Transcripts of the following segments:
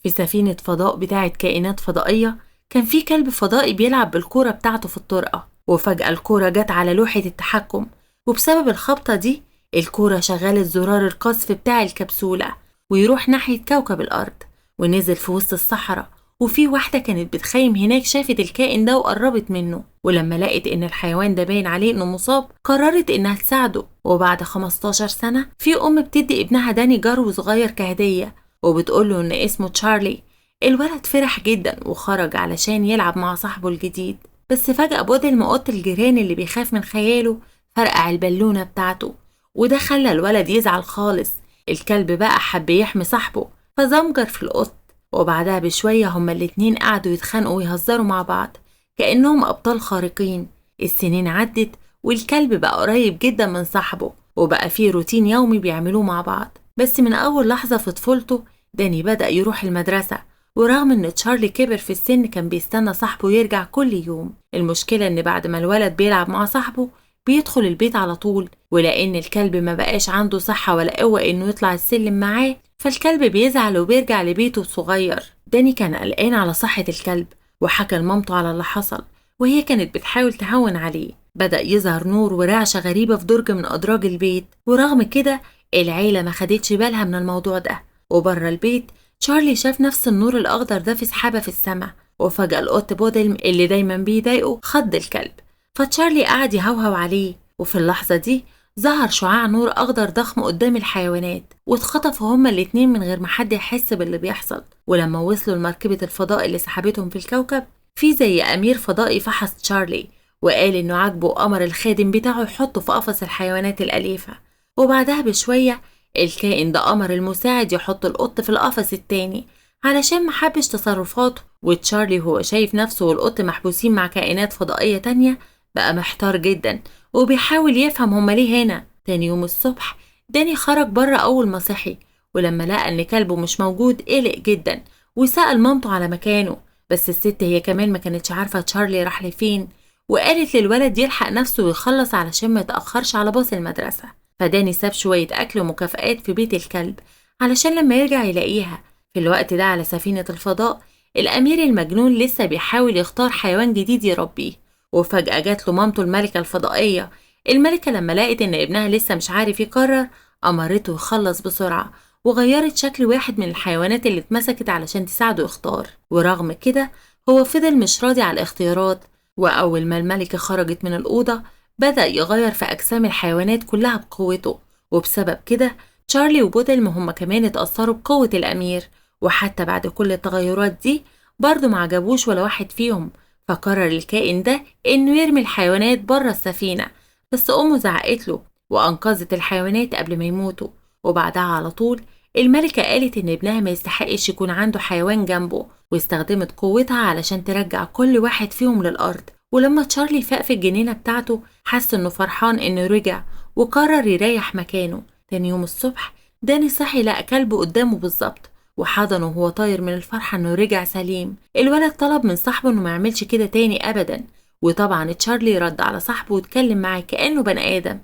في سفينة فضاء بتاعت كائنات فضائية كان في كلب فضائي بيلعب بالكورة بتاعته في الطرقة، وفجأة الكورة جت على لوحة التحكم، وبسبب الخبطة دي الكورة شغلت زرار القذف بتاع الكبسولة ويروح ناحية كوكب الأرض، ونزل في وسط الصحراء. وفي واحدة كانت بتخيم هناك شافت الكائن ده وقربت منه، ولما لقت إن الحيوان ده باين عليه إنه مصاب قررت إنها تساعده. وبعد 15 سنة في أم بتدي ابنها داني جرو صغير كهدية وبتقوله إن اسمه تشارلي. الولد فرح جدا وخرج علشان يلعب مع صاحبه الجديد، بس فجأة بدل ما قط الجيران اللي بيخاف من خياله فرقع البالونة بتاعته، وده خلى الولد يزعل خالص. الكلب بقى حب يحمي صاحبه فزمجر في القط، وبعدها بشوية هما الاتنين قعدوا يتخانقوا ويهزروا مع بعض كأنهم أبطال خارقين. السنين عدت والكلب بقى قريب جدا من صاحبه، وبقى فيه روتين يومي بيعملوه مع بعض. بس من أول لحظة في طفولته داني بدأ يروح المدرسة، ورغم إن تشارلي كبر في السن كان بيستنى صاحبه يرجع كل يوم. المشكلة إن بعد ما الولد بيلعب مع صاحبه بيدخل البيت على طول، ولأن الكلب ما بقاش عنده صحة ولا قوة إنه يطلع السلم معاه فالكلب بيزعل وبيرجع لبيته الصغير. داني كان قلقان على صحة الكلب وحكى لمامته على اللي حصل، وهي كانت بتحاول تهون عليه. بدأ يظهر نور ورعشة غريبة في درج من أدراج البيت، ورغم كده العيلة ما خدتش بالها من الموضوع ده. وبره البيت تشارلي شاف نفس النور الأخضر ده في سحابة في السماء، وفجأة القط بودل اللي دايما بيضايقه خض الكلب، فتشارلي قعد يهوهو عليه. وفي اللحظة دي ظهر شعاع نور أخضر ضخم قدام الحيوانات واتخطفوا هما الاتنين من غير ما حد يحس باللي بيحصل. ولما وصلوا لمركبة الفضاء اللي سحبتهم في الكوكب في زي أمير فضائي فحص تشارلي وقال إنه عاجبه أمر الخادم بتاعه يحطه في قفص الحيوانات الأليفة. وبعدها بشوية الكائن ده أمر المساعد يحط القط في القفص التاني علشان محبش تصرفاته. وتشارلي هو شايف نفسه والقط محبوسين مع كائنات فضائية تانية بقى محتار جدا وبيحاول يفهم هما ليه هنا. تاني يوم الصبح داني خرج بره أول ما صحي، ولما لقى إن كلبه مش موجود قلق جدا وسأل مامته على مكانه، بس الست هي كمان ما كانتش عارفة تشارلي راح لفين، وقالت للولد يلحق نفسه ويخلص علشان ما يتأخرش على باص المدرسة. فداني ساب شوية أكل ومكافآت في بيت الكلب علشان لما يرجع يلاقيها. في الوقت ده على سفينة الفضاء الأمير المجنون لسه بيحاول يختار حيوان جديد يربيه، وفجأة جات له مامته الملكة الفضائية. الملكة لما لقت إن ابنها لسه مش عارف يقرر أمرته يخلص بسرعة وغيرت شكل واحد من الحيوانات اللي اتمسكت علشان تساعده يختار. ورغم كده هو فضل مش راضي على الاختيارات، وأول ما الملكة خرجت من الأوضة بدأ يغير في أجسام الحيوانات كلها بقوته. وبسبب كده تشارلي وبودل هما كمان اتأثروا بقوة الأمير، وحتى بعد كل التغيرات دي برضه ما عجبوش ولا واحد فيهم. فقرر الكائن ده إنه يرمي الحيوانات بره السفينة، بس أمه زعقت له وأنقذت الحيوانات قبل ما يموتوا. وبعدها على طول الملكة قالت إن ابنها ما يستحقش يكون عنده حيوان جنبه، واستخدمت قوتها علشان ترجع كل واحد فيهم للأرض. ولما تشارلي فاق في الجنينة بتاعته حس إنه فرحان إنه رجع وقرر يريح مكانه. تاني يوم الصبح داني صحي لقى كلبه قدامه بالظبط وحضنه وهو طاير من الفرحة إنه رجع سليم. الولد طلب من صاحبه إنه ما يعملش كده تاني أبدا، وطبعا تشارلي رد على صاحبه واتكلم معاه كأنه بني آدم.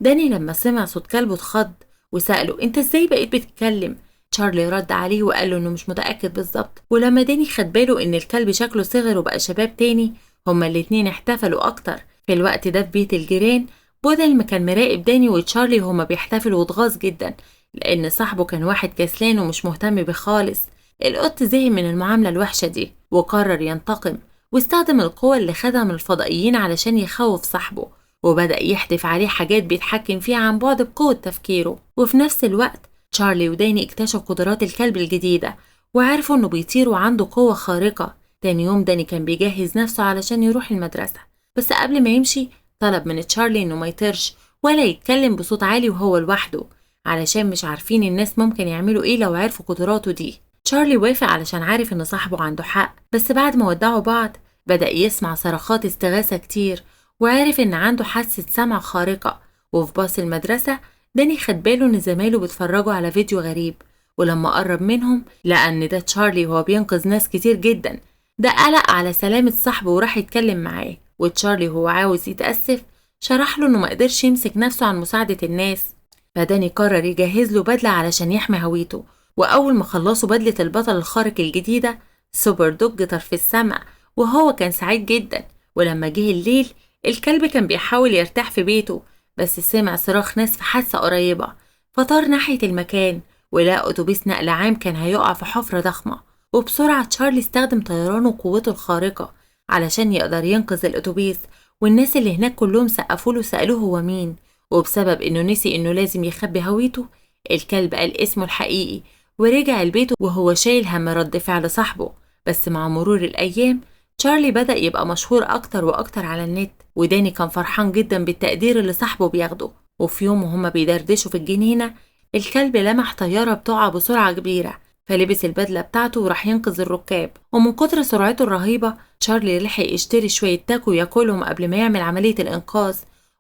داني لما سمع صوت كلبه اتخض وسأله انت ازاي بقيت بتتكلم؟ تشارلي رد عليه وقال له انه مش متأكد بالظبط. ولما داني خد باله ان الكلب شكله صغر وبقى شباب تاني هما الاتنين احتفلوا اكتر. في الوقت ده في بيت الجيران بودل ما كان مراقب داني وتشارلي هما بيحتفلوا واتغاظ جدا لان صاحبه كان واحد كسلان ومش مهتم بيه خالص. القط زهق من المعاملة الوحشة دي وقرر ينتقم، واستخدم القوة اللي خدها من الفضائيين علشان يخوف صاحبه، وبدأ يحدف عليه حاجات بيتحكم فيها عن بعد بقوة تفكيره. وفي نفس الوقت تشارلي وداني اكتشفوا قدرات الكلب الجديدة وعرفوا انه بيطير وعنده قوة خارقة. تاني يوم داني كان بيجهز نفسه علشان يروح المدرسة، بس قبل ما يمشي طلب من تشارلي انه ما يطيرش ولا يتكلم بصوت عالي وهو لوحده علشان مش عارفين الناس ممكن يعملوا ايه لو عرفوا قدراته دي. تشارلي وافق علشان عارف ان صاحبه عنده حق، بس بعد ما ودعوا بعض بدأ يسمع صرخات استغاثة كتير وعرف ان عنده حاسة سمع خارقة. وفي باص المدرسة داني خد باله ان زمايله بيتفرجوا على فيديو غريب، ولما قرب منهم لقى ان ده تشارلي وهو بينقذ ناس كتير جدا. ده قلق على سلامة صاحبه وراح يتكلم معاه، وتشارلي هو عاوز يتأسف شرح له انه ما قدرش يمسك نفسه عن مساعدة الناس. فداني قرر يجهز له بدلة علشان يحمي هويته، وأول ما خلصوا بدلة البطل الخارق الجديدة، سوبر دوج طار في السماء وهو كان سعيد جدا. ولما جه الليل، الكلب كان بيحاول يرتاح في بيته، بس سمع صراخ ناس في حادثة قريبة، فطار ناحية المكان ولقى أتوبيس نقل عام كان هيقع في حفرة ضخمة. وبسرعة تشارلي استخدم طيرانه وقوته الخارقة علشان يقدر ينقذ الأتوبيس، والناس اللي هناك كلهم سقفوله سألوه هو مين. وبسبب إنه نسي إنه لازم يخبي هويته، الكلب قال اسمه الحقيقي ورجع البيت وهو شايل هم رد فعل صاحبه. بس مع مرور الأيام، تشارلي بدأ يبقى مشهور أكتر وأكتر على النت، وداني كان فرحان جدا بالتقدير اللي صاحبه بياخده. وفي يوم وهما بيدردشوا في الجنينة، الكلب لمح طيارة بتقع بسرعة كبيرة، فلبس البدلة بتاعته وراح ينقذ الركاب. ومن كتر سرعته الرهيبة، تشارلي لحق يشتري شوية تاكو ياكلهم قبل ما يعمل عملية الإنقاذ.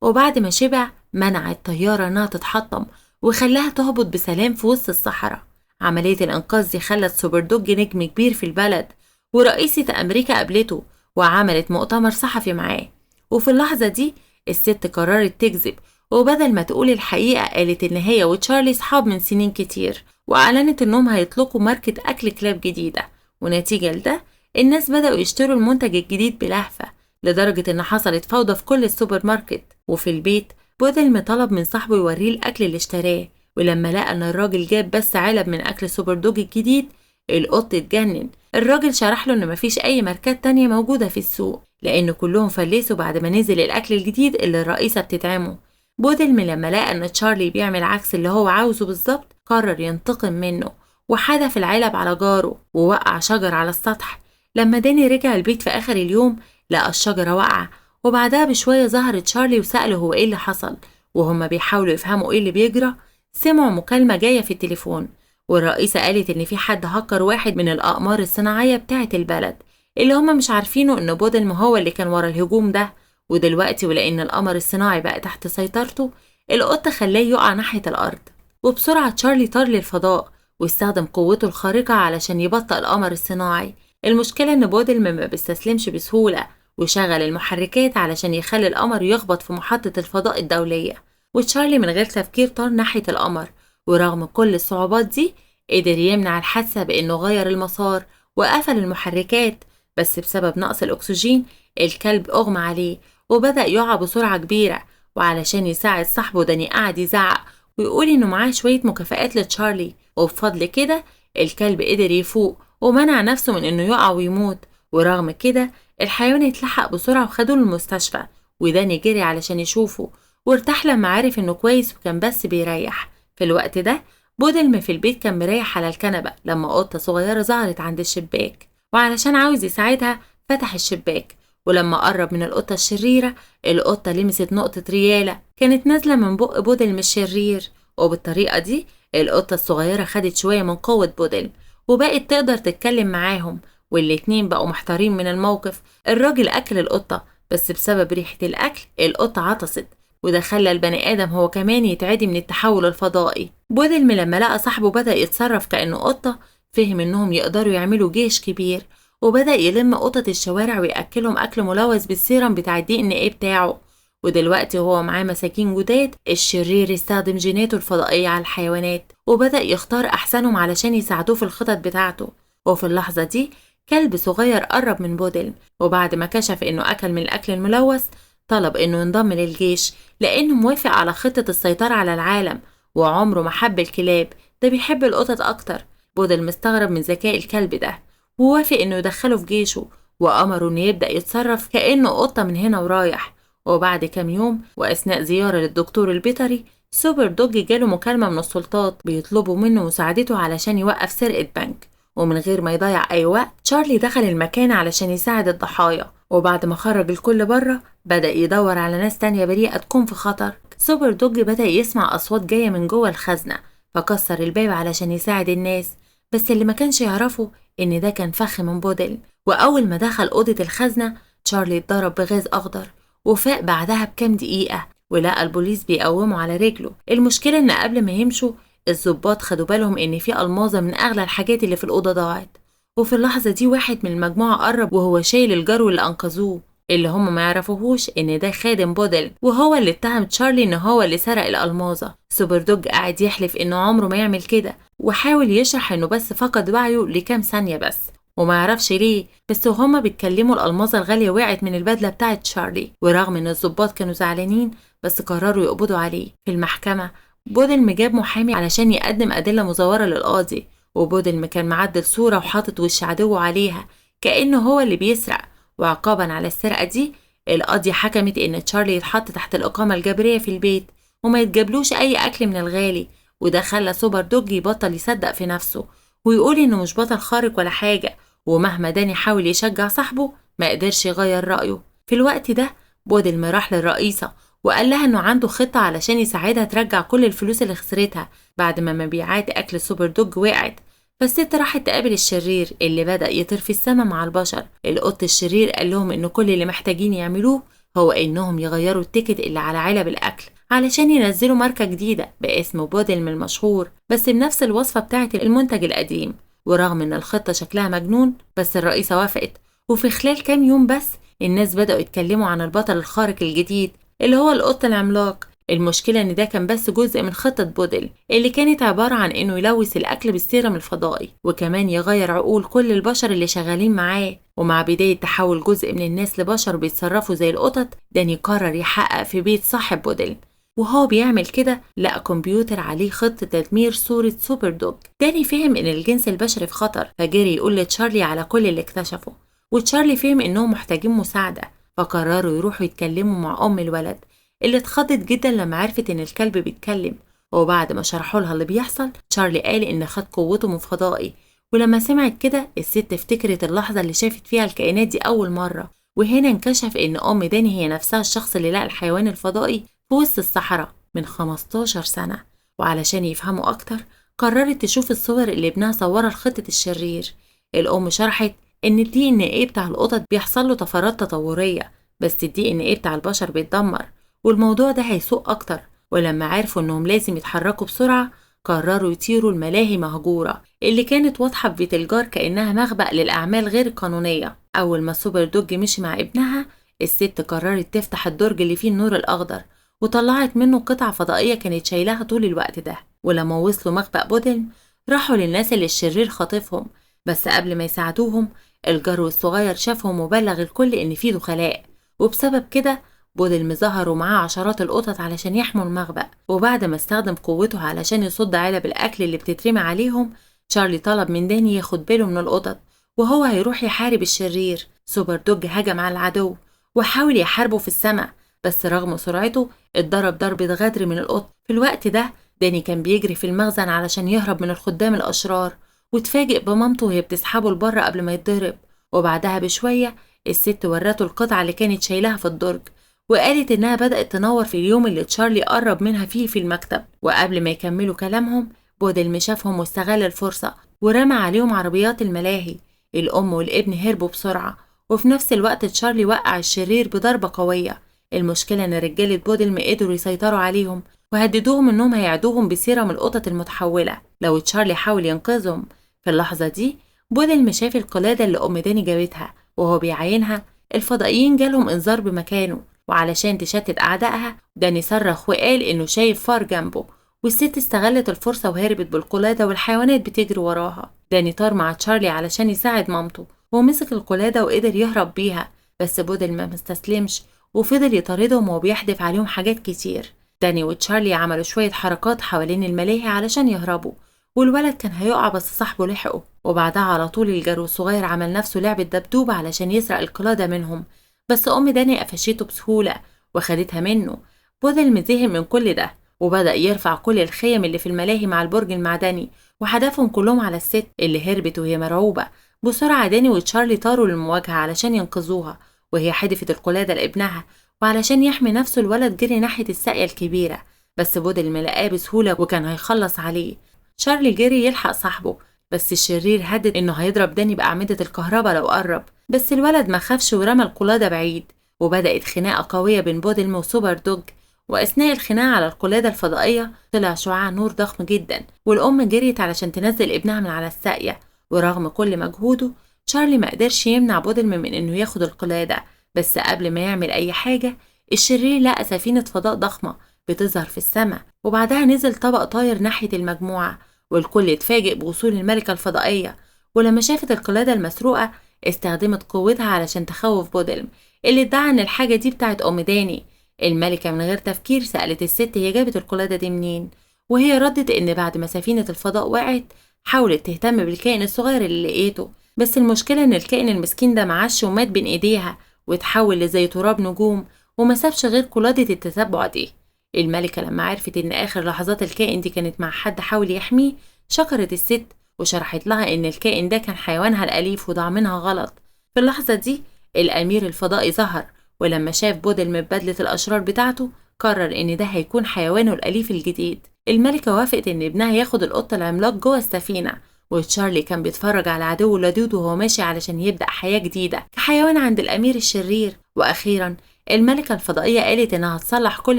وبعد ما شبع، منع الطيارة إنها تتحطم وخلاها تهبط بسلام في وسط الصحراء. عملية الإنقاذ دي خلت سوبر دوج نجم كبير في البلد، ورئيسة أمريكا قابلته وعملت مؤتمر صحفي معاه. وفي اللحظة دي الست قررت تكذب، وبدل ما تقول الحقيقة قالت إن هي وتشارلي صحاب من سنين كتير، وأعلنت إنهم هيطلقوا ماركة أكل كلاب جديدة. ونتيجة لده، الناس بدأوا يشتروا المنتج الجديد بلهفة، لدرجة إن حصلت فوضى في كل السوبر ماركت. وفي البيت، بودلم طلب من صاحبه يوريه الأكل اللي اشتراه، ولما لقى إن الراجل جاب بس علب من أكل سوبر دوج الجديد، القط اتجنن. الراجل شرح له إن مفيش أي ماركات تانية موجودة في السوق، لأن كلهم فلسوا بعد ما نزل الأكل الجديد اللي الرئيسة بتدعمه. بودلم لما لقى إن تشارلي بيعمل عكس اللي هو عاوزه بالظبط، قرر ينتقم منه وحدف العلب على جاره ووقع شجر على السطح. لما داني رجع البيت في آخر اليوم، لقى الشجرة واقعة، وبعدها بشوية ظهر تشارلي وسأله هو إيه اللي حصل. وهما بيحاولوا يفهموا إيه اللي بيجرى، سمعوا مكالمة جاية في التليفون، والرئيسة قالت إن في حد هكر واحد من الأقمار الصناعية بتاعة البلد، اللي هما مش عارفينه إن بودلم هو اللي كان ورا الهجوم ده. ودلوقتي ولأن القمر الصناعي بقى تحت سيطرته، القط خلاه يقع ناحية الأرض. وبسرعة تشارلي طار للفضاء واستخدم قوته الخارقة علشان يبطئ القمر الصناعي. المشكلة إن بودلم ما بيستسلمش بسهولة، وشغل المحركات علشان يخلي القمر يخبط في محطة الفضاء الدولية. وتشارلي من غير تفكير طار ناحية القمر، ورغم كل الصعوبات دي قدر يمنع الحادثة بإنه غير المسار وقفل المحركات. بس بسبب نقص الأكسجين، الكلب أغمى عليه وبدأ يقع بسرعة كبيرة. وعلشان يساعد صاحبه، داني قعد يزعق ويقول إنه معاه شوية مكافآت لتشارلي، وبفضل كده الكلب قدر يفوق ومنع نفسه من إنه يقع ويموت. ورغم كده، الحيوان اتلحق بسرعة وخدوه للمستشفى، وداني جري علشان يشوفه وارتاح لما عرف إنه كويس وكان بس بيريح. في الوقت ده، بودلم في البيت كان مريح على الكنبة لما قطة صغيرة ظهرت عند الشباك، وعلشان عاوز يساعدها فتح الشباك. ولما قرب من القطة الشريرة، القطة لمست نقطة ريالة كانت نازلة من بق بودلم الشرير، وبالطريقة دي القطة الصغيرة خدت شوية من قوة بودلم وبقت تقدر تتكلم معاهم، والاتنين بقوا محتارين من الموقف. الراجل أكل القطة، بس بسبب ريحة الأكل القطة عطست، وده خلى البني آدم هو كمان يتعدي من التحول الفضائي. بودلم لما لقى صاحبه بدأ يتصرف كأنه قطة، فهم إنهم يقدروا يعملوا جيش كبير، وبدأ يلم قطط الشوارع ويأكلهم أكل ملوث بالسيرم بتاع الDNA بتاعه. ودلوقتي وهو معاه مساكين جداد، الشرير استخدم جيناته الفضائية على الحيوانات وبدأ يختار أحسنهم علشان يساعدوه في الخطط بتاعته. وفي اللحظة دي، كلب صغير قرب من بودلم، وبعد ما كشف إنه أكل من الأكل الملوث، طلب إنه ينضم للجيش لأنه موافق على خطة السيطرة على العالم، وعمره ما حب الكلاب، ده بيحب القطط أكتر. بودلم مستغرب من ذكاء الكلب ده، ووافق إنه يدخله في جيشه، وأمره إنه يبدأ يتصرف كأنه قطة من هنا ورايح. وبعد كام يوم وأثناء زيارة للدكتور البيطري، سوبر دوج جاله مكالمة من السلطات بيطلبوا منه مساعدته علشان يوقف سرقة بنك. ومن غير ما يضيع أي وقت، تشارلي دخل المكان علشان يساعد الضحايا، وبعد ما خرج الكل بره بدأ يدور على ناس تانية بريئة تكون في خطر. سوبر دوج بدأ يسمع أصوات جاية من جوه الخزنة، فكسر الباب علشان يساعد الناس، بس اللي ما كانش يعرفه إن ده كان فخ من بودلم. وأول ما دخل أوضة الخزنة، تشارلي اتضرب بغاز أخضر وفاق بعدها بكام دقيقة، ولقى البوليس بيقوموا على رجله. المشكلة إن قبل ما يمشوا، الضباط خدوا بالهم إن في ألماظة من أغلى الحاجات اللي في الأوضة ضاعت. وفي اللحظة دي واحد من المجموعة قرب وهو شايل الجرو اللي أنقذوه، اللي هم ما يعرفوهوش إن ده خادم بودل، وهو اللي اتهم تشارلي إن هو اللي سرق الألماظة. سوبر دوج قاعد يحلف إنه عمره ما يعمل كده، وحاول يشرح إنه بس فقد وعيه لكام ثانية بس وما يعرفش ليه. بس وهما بيتكلموا الألماظة الغالية وقعت من البدلة بتاعت تشارلي، ورغم إن الضباط كانوا زعلانين بس قرروا يقبضوا عليه. في المحكمة بودل جاب محامي علشان يقدم أدلة مزورة للقاضي، وبودل كان معدل صورة وحاطط وش عدوه عليها كأنه هو اللي بيسرق. وعقابا على السرقة دي القاضية حكمت إن تشارلي يتحط تحت الإقامة الجبرية في البيت وما يتجابلوش أي أكل من الغالي. وده خلى سوبر دوج يبطل يصدق في نفسه ويقول إنه مش بطل خارق ولا حاجة، ومهما داني حاول يشجع صاحبه ما قدرش يغير رأيه. في الوقت ده بودل راح للرئيسة وقال لها إنه عنده خطة علشان يساعدها ترجع كل الفلوس اللي خسرتها بعد ما مبيعات أكل سوبر دوج وقعت. فالست راحت تقابل الشرير اللي بدأ يطير في السما مع البشر. القط الشرير قال لهم إن كل اللي محتاجين يعملوه هو إنهم يغيروا التيكت اللي على علب الأكل علشان ينزلوا ماركة جديدة باسم بودل المشهور بس بنفس الوصفة بتاعة المنتج القديم. ورغم إن الخطة شكلها مجنون بس الرئيسة وافقت، وفي خلال كام يوم بس الناس بدأوا يتكلموا عن البطل الخارق الجديد اللي هو القط العملاق. المشكلة إن ده كان بس جزء من خطة بودل اللي كانت عبارة عن إنه يلوث الأكل بالسيرم الفضائي وكمان يغير عقول كل البشر اللي شغالين معاه. ومع بداية تحول جزء من الناس لبشر بيتصرفوا زي القطط، داني قرر يحقق في بيت صاحب بودل، وهو بيعمل كده لقى كمبيوتر عليه خطة تدمير صورة سوبر دوج. داني فهم إن الجنس البشري في خطر فجري يقول لتشارلي على كل اللي اكتشفه، وتشارلي فهم إنهم محتاجين مساعدة فقرروا يروحوا يتكلموا مع أم الولد اللي اتخضت جدا لما عرفت إن الكلب بيتكلم. وبعد ما شرحوا لها اللي بيحصل تشارلي قال إن خد قوته من فضائي. ولما سمعت كده الست افتكرت اللحظة اللي شافت فيها الكائنات دي أول مرة، وهنا انكشف إن أم داني هي نفسها الشخص اللي لقى الحيوان الفضائي في وسط الصحراء من 15 سنة. وعلشان يفهموا أكتر قررت تشوف الصور اللي ابنها صورها لخطة الشرير. الأم شرحت إن الدي إن إيه بتاع القطط بيحصل له طفرات تطورية بس الدي إن إيه بتاع البشر بيتدمر، والموضوع ده هيسوء أكتر. ولما عرفوا إنهم لازم يتحركوا بسرعة قرروا يطيروا الملاهي مهجورة اللي كانت واضحة في بيت الجار كأنها مخبأ للأعمال غير القانونية. أول ما سوبر دوج مشي مع ابنها الست قررت تفتح الدرج اللي فيه النور الأخضر وطلعت منه قطعة فضائية كانت شايلاها طول الوقت ده. ولما وصلوا مخبأ بودل راحوا للناس اللي الشرير خاطفهم، بس قبل ما يساعدوهم الجرو الصغير شافهم وبلغ الكل إن فيه دخلاء، وبسبب كده بودل ظهروا معاه عشرات القطط علشان يحموا المخبأ. وبعد ما استخدم قوته علشان يصد علب الأكل اللي بتترمي عليهم تشارلي طلب من داني ياخد باله من القطط وهو هيروح يحارب الشرير. سوبر دوج هجم على العدو وحاول يحاربه في السماء بس رغم سرعته اتضرب ضربة غدر من القط. في الوقت ده داني كان بيجري في المخزن علشان يهرب من الخدام الأشرار واتفاجئ بمامته وهي بتسحبه لبره قبل ما يتضرب. وبعدها بشوية الست ورته القطعة اللي كانت شايلها في الدرج وقالت إنها بدأت تنور في اليوم اللي تشارلي قرب منها فيه في المكتب. وقبل ما يكملوا كلامهم بودل شافهم واستغل الفرصة ورمى عليهم عربيات الملاهي. الأم والابن هربوا بسرعة وفي نفس الوقت تشارلي وقع الشرير بضربة قوية. المشكلة إن رجالة بودل ما قدروا يسيطروا عليهم وهددوهم إنهم هيعدوهم بسيرم القطط المتحولة لو تشارلي حاول ينقذهم. في اللحظة دي بودل شاف القلادة اللي أم داني جابتها وهو بيعاينها الفضائيين جالهم إنذار بمكانه، وعلشان تشتت أعدائها داني صرخ وقال إنه شايف فار جنبه، والست استغلت الفرصة وهربت بالقلادة والحيوانات بتجري وراها. داني طار مع تشارلي علشان يساعد مامته ومسك القلادة وقدر يهرب بيها، بس بودل ما مستسلمش وفضل يطاردهم وبيحدف عليهم حاجات كتير. داني وتشارلي عملوا شوية حركات حوالين الملاهي علشان يهربوا والولد كان هيقع بس صاحبه لحقه. وبعدها على طول الجرو الصغير عمل نفسه لعبة دبدوبة علشان يسرق القلادة منهم، بس أم داني قفشته بسهولة وخدتها منه. بودل مزهق من كل ده وبدأ يرفع كل الخيم اللي في الملاهي مع البرج المعدني وحدفهم كلهم على الست اللي هربت وهي مرعوبة. بسرعة داني وتشارلي طاروا للمواجهة علشان ينقذوها وهي حدفت القلادة لابنها، وعلشان يحمي نفسه الولد جري ناحية الساقية الكبيرة بس بودل ملقاه بسهولة وكان هيخلص عليه. تشارلي جري يلحق صاحبه بس الشرير هدد إنه هيضرب داني بأعمدة الكهرباء لو قرب، بس الولد ما خافش ورمى القلادة بعيد. وبدأت خناقة قوية بين بودل وسوبر دوج، وأثناء الخناقة على القلادة الفضائية طلع شعاع نور ضخم جدا والأم جريت علشان تنزل ابنها من على الساقية. ورغم كل مجهوده تشارلي ما قدرش يمنع بودل من إنه ياخد القلادة، بس قبل ما يعمل أي حاجة الشرير لقى سفينة فضاء ضخمة بتظهر في السماء، وبعدها نزل طبق طاير ناحية المجموعة، والكل اتفاجئ بوصول الملكة الفضائية. ولما شافت القلادة المسروقة استخدمت قوتها علشان تخوف بودلم اللي ادعى ان الحاجة دي بتاعت أم داني. الملكة من غير تفكير سألت الست هي جابت القلادة دي منين، وهي ردت ان بعد ما سفينة الفضاء وقعت حاولت تهتم بالكائن الصغير اللي لقيته، بس المشكلة ان الكائن المسكين ده معاش ومات بين ايديها وتحول لزي تراب نجوم، وما سابش غير قلادة التتبع دي. الملكة لما عرفت ان اخر لحظات الكائن دي كانت مع حد حاول يحميه شكرت الست وشرحت لها ان الكائن ده كان حيوانها الاليف وضاع منها غلط. في اللحظة دي الامير الفضائي ظهر، ولما شاف بودل من بدلة الاشرار بتاعته قرر ان ده هيكون حيوانه الاليف الجديد. الملكة وافقت ان ابنها ياخد القط العملاق جوه السفينة، وتشارلي كان بيتفرج على عدوه اللدود وهو ماشي علشان يبدأ حياة جديدة كحيوان عند الأمير الشرير. وأخيرا الملكة الفضائية قالت إنها تصلح كل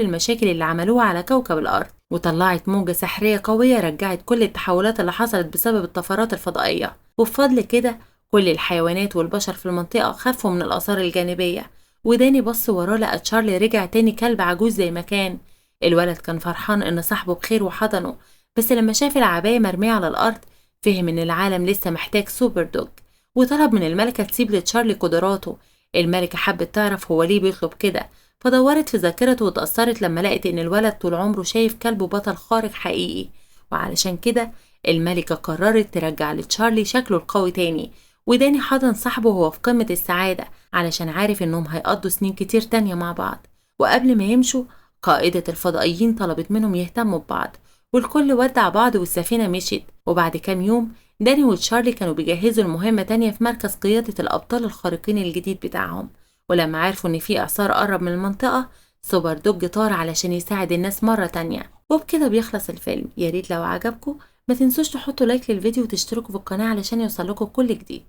المشاكل اللي عملوها على كوكب الأرض، وطلعت موجة سحرية قوية رجعت كل التحولات اللي حصلت بسبب الطفرات الفضائية. وبفضل كده كل الحيوانات والبشر في المنطقة خافوا من الآثار الجانبية. وداني بص وراه لقى تشارلي رجع تاني كلب عجوز زي ما كان. الولد كان فرحان إن صاحبه بخير وحضنه، بس لما شاف العباية مرمية على الأرض فهم إن العالم لسه محتاج سوبر دوج، وطلب من الملكة تسيب لتشارلي قدراته. الملكة حبت تعرف هو ليه بيطلب كده، فدورت في ذاكرته واتأثرت لما لقت إن الولد طول عمره شايف كلبه بطل خارق حقيقي. وعلشان كده الملكة قررت ترجع لتشارلي شكله القوي تاني. وداني حضن صاحبه وهو في قمة السعادة علشان عارف إنهم هيقضوا سنين كتير تانية مع بعض. وقبل ما يمشوا قائدة الفضائيين طلبت منهم يهتموا ببعض، والكل ودع بعض والسفينة مشيت. وبعد كام يوم داني وتشارلي كانوا بيجهزوا المهمة تانية في مركز قيادة الأبطال الخارقين الجديد بتاعهم. ولما عرفوا إن في إعصار قرب من المنطقة سوبر دوج طار علشان يساعد الناس مرة تانية. وبكده بيخلص الفيلم. ياريت لو عجبكم ما تنسوش تحطوا لايك للفيديو وتشتركوا في القناة علشان يوصلكوا كل جديد.